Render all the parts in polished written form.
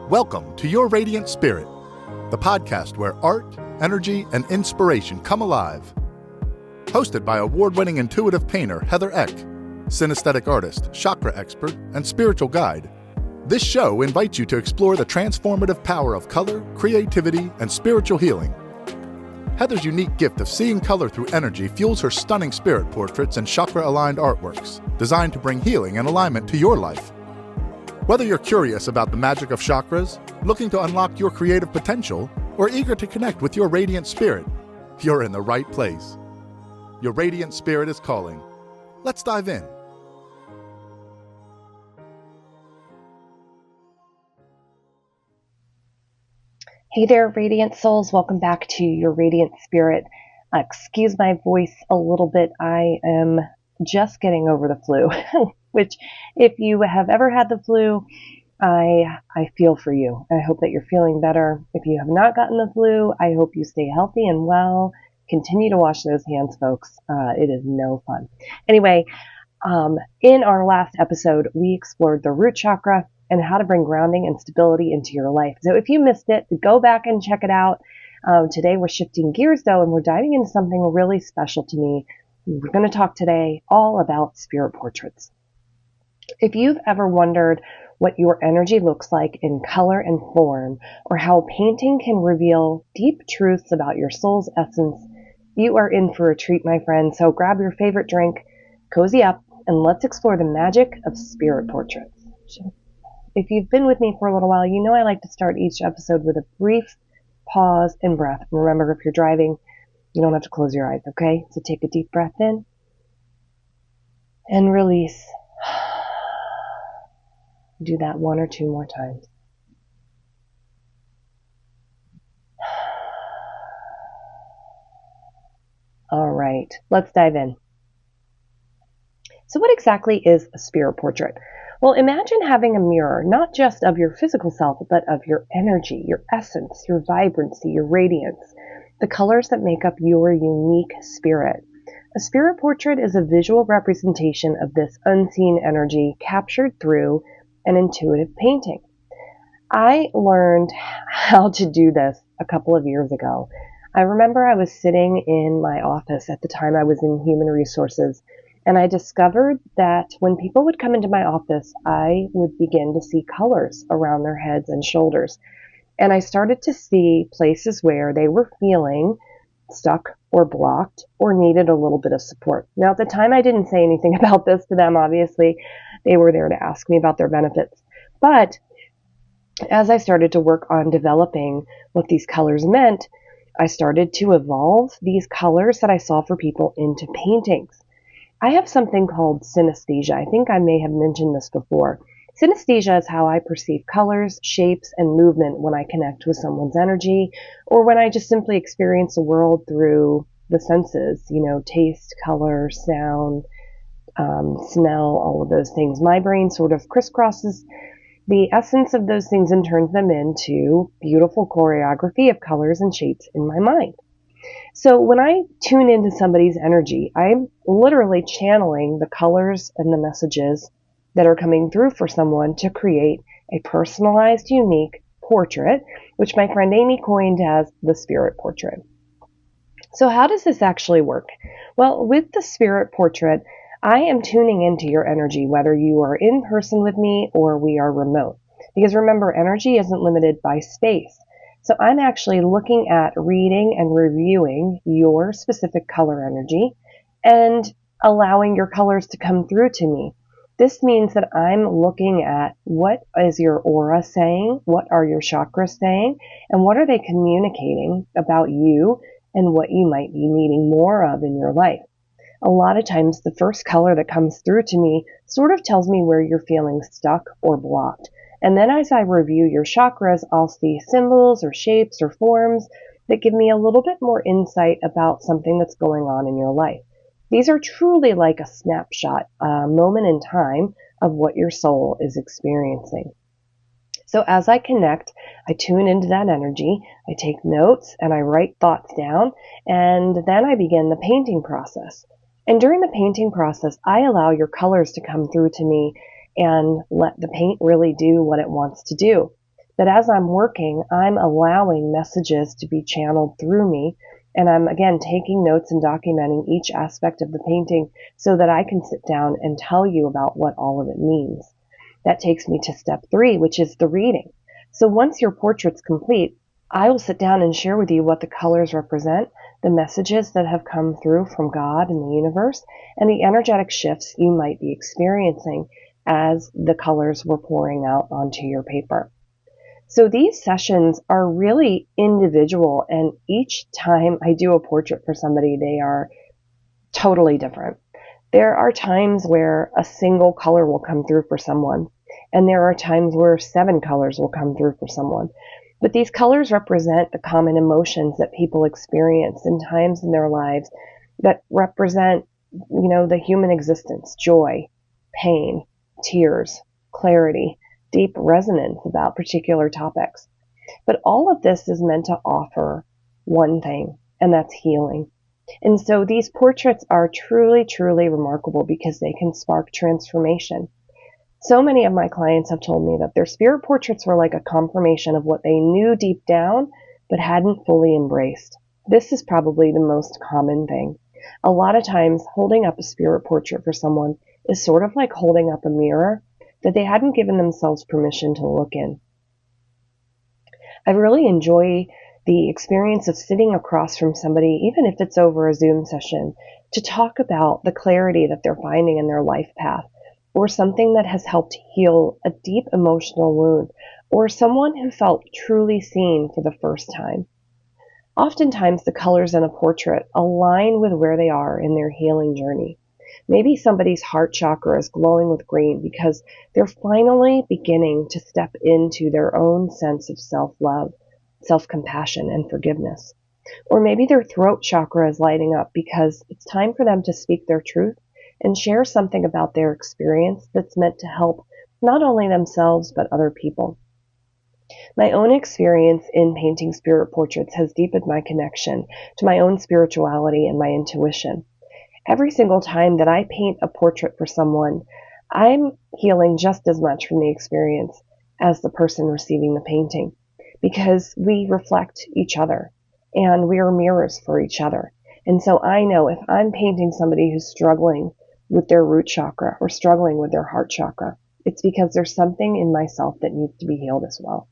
Welcome to Your Radiant Spirit, the podcast where art, energy, and inspiration come alive. Hosted by award-winning intuitive painter Heather Eck, synesthetic artist, chakra expert, and spiritual guide, this show invites you to explore the transformative power of color, creativity, and spiritual healing. Heather's unique gift of seeing color through energy fuels her stunning spirit portraits and chakra-aligned artworks, designed to bring healing and alignment to your life. Whether you're curious about the magic of chakras, looking to unlock your creative potential, or eager to connect with your radiant spirit, you're in the right place. Your radiant spirit is calling. Let's dive in. Hey there, Radiant Souls. Welcome back to Your Radiant Spirit. Excuse my voice a little bit. I am just getting over the flu, which if you have ever had the flu, I feel for you. I hope that you're feeling better. If you have not gotten the flu, I hope you stay healthy and well. Continue to wash those hands, folks. It is no fun. Anyway, in our last episode, we explored the root chakra and how to bring grounding and stability into your life. So if you missed it, go back and check it out. Today we're shifting gears though, and we're diving into something really special to me. We're going to talk today all about spirit portraits. If you've ever wondered what your energy looks like in color and form, or how painting can reveal deep truths about your soul's essence, you are in for a treat, my friend. So grab your favorite drink, cozy up, and let's explore the magic of spirit portraits. If you've been with me for a little while, you know I like to start each episode with a brief pause and breath. Remember, if you're driving, you don't have to close your eyes, okay? So take a deep breath in and release. Do that one or two more times. All right, let's dive in. So what exactly is a spirit portrait? Well, imagine having a mirror, not just of your physical self, but of your energy, your essence, your vibrancy, your radiance, the colors that make up your unique spirit. A spirit portrait is a visual representation of this unseen energy captured through an intuitive painting. I learned how to do this a couple of years ago. I remember I was sitting in my office at the time. I was in human resources, and I discovered that when people would come into my office, I would begin to see colors around their heads and shoulders. And I started to see places where they were feeling stuck or blocked or needed a little bit of support. Now, at the time, I didn't say anything about this to them. Obviously, they were there to ask me about their benefits. But as I started to work on developing what these colors meant, I started to evolve these colors that I saw for people into paintings. I have something called synesthesia. I think I may have mentioned this before. Synesthesia is how I perceive colors, shapes, and movement when I connect with someone's energy, or when I just simply experience the world through the senses, taste, color, sound, smell, all of those things. My brain sort of crisscrosses the essence of those things and turns them into beautiful choreography of colors and shapes in my mind. So when I tune into somebody's energy, I'm literally channeling the colors and the messages that are coming through for someone to create a personalized, unique portrait, which my friend Amy coined as the spirit portrait. So how does this actually work? Well, with the spirit portrait, I am tuning into your energy, whether you are in person with me or we are remote. Because remember, energy isn't limited by space. So I'm actually looking at reading and reviewing your specific color energy and allowing your colors to come through to me. This means that I'm looking at what is your aura saying, what are your chakras saying, and what are they communicating about you and what you might be needing more of in your life. A lot of times the first color that comes through to me sort of tells me where you're feeling stuck or blocked. And then as I review your chakras, I'll see symbols or shapes or forms that give me a little bit more insight about something that's going on in your life. These are truly like a snapshot, a moment in time of what your soul is experiencing. So as I connect, I tune into that energy, I take notes, and I write thoughts down, and then I begin the painting process. And during the painting process, I allow your colors to come through to me and let the paint really do what it wants to do. that as I'm working, I'm allowing messages to be channeled through me. And I'm, again, taking notes and documenting each aspect of the painting so that I can sit down and tell you about what all of it means. That takes me to step 3, which is the reading. So once your portrait's complete, I will sit down and share with you what the colors represent, the messages that have come through from God and the universe, and the energetic shifts you might be experiencing as the colors were pouring out onto your paper. So these sessions are really individual, and each time I do a portrait for somebody, they are totally different. There are times where a single color will come through for someone, and there are times where 7 colors will come through for someone. But these colors represent the common emotions that people experience in times in their lives that represent, the human existence: joy, pain, tears, clarity, deep resonance about particular topics. But all of this is meant to offer one thing, and that's healing. And so these portraits are truly, truly remarkable because they can spark transformation. So many of my clients have told me that their spirit portraits were like a confirmation of what they knew deep down, but hadn't fully embraced. This is probably the most common thing. A lot of times, holding up a spirit portrait for someone is sort of like holding up a mirror that they hadn't given themselves permission to look in. I really enjoy the experience of sitting across from somebody, even if it's over a Zoom session, to talk about the clarity that they're finding in their life path, or something that has helped heal a deep emotional wound, or someone who felt truly seen for the first time. Oftentimes, the colors in a portrait align with where they are in their healing journey. Maybe somebody's heart chakra is glowing with green because they're finally beginning to step into their own sense of self-love, self-compassion, and forgiveness. Or maybe their throat chakra is lighting up because it's time for them to speak their truth and share something about their experience that's meant to help not only themselves but other people. My own experience in painting spirit portraits has deepened my connection to my own spirituality and my intuition. Every single time that I paint a portrait for someone, I'm healing just as much from the experience as the person receiving the painting, because we reflect each other and we are mirrors for each other. And so I know if I'm painting somebody who's struggling with their root chakra or struggling with their heart chakra, it's because there's something in myself that needs to be healed as well.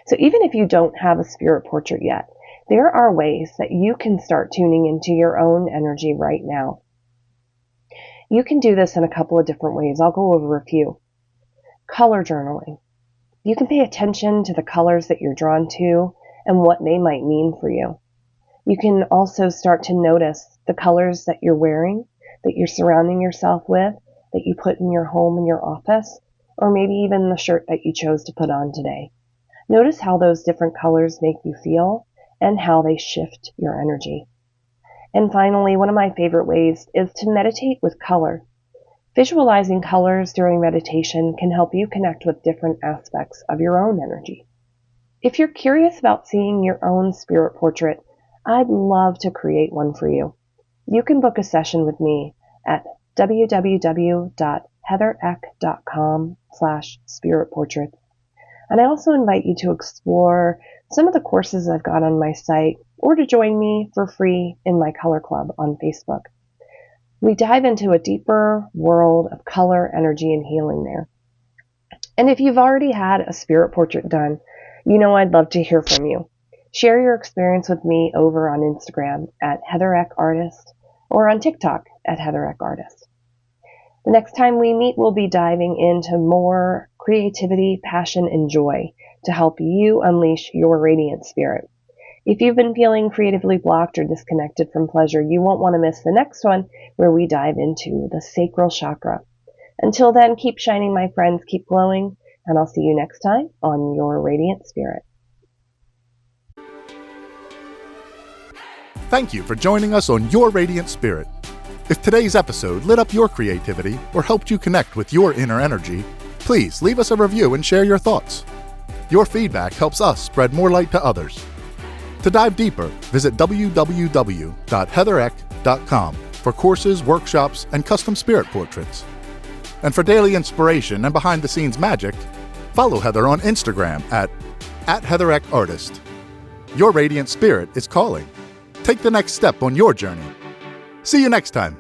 So even if you don't have a spirit portrait yet, there are ways that you can start tuning into your own energy right now. You can do this in a couple of different ways. I'll go over a few. Color journaling. You can pay attention to the colors that you're drawn to and what they might mean for you. You can also start to notice the colors that you're wearing, that you're surrounding yourself with, that you put in your home and your office, or maybe even the shirt that you chose to put on today. Notice how those different colors make you feel and how they shift your energy. And finally, one of my favorite ways is to meditate with color. Visualizing colors during meditation can help you connect with different aspects of your own energy. If you're curious about seeing your own spirit portrait, I'd love to create one for you. You can book a session with me at www.heathereck.com/spiritportraits. And I also invite you to explore some of the courses I've got on my site, or to join me for free in my color club on Facebook. We dive into a deeper world of color, energy, and healing there. And if you've already had a spirit portrait done, I'd love to hear from you. Share your experience with me over on Instagram at HeatherEckArtist or on TikTok at HeatherEckArtist. The next time we meet, we'll be diving into more creativity, passion, and joy to help you unleash your radiant spirit. If you've been feeling creatively blocked or disconnected from pleasure, you won't want to miss the next one where we dive into the sacral chakra. Until then, keep shining, my friends, keep glowing, and I'll see you next time on Your Radiant Spirit. Thank you for joining us on Your Radiant Spirit. If today's episode lit up your creativity or helped you connect with your inner energy, please leave us a review and share your thoughts. Your feedback helps us spread more light to others. To dive deeper, visit www.heathereck.com for courses, workshops, and custom spirit portraits. And for daily inspiration and behind-the-scenes magic, Follow Heather on Instagram at @HeatherEckArtist. Your radiant spirit is calling. Take the next step on your journey. See you next time.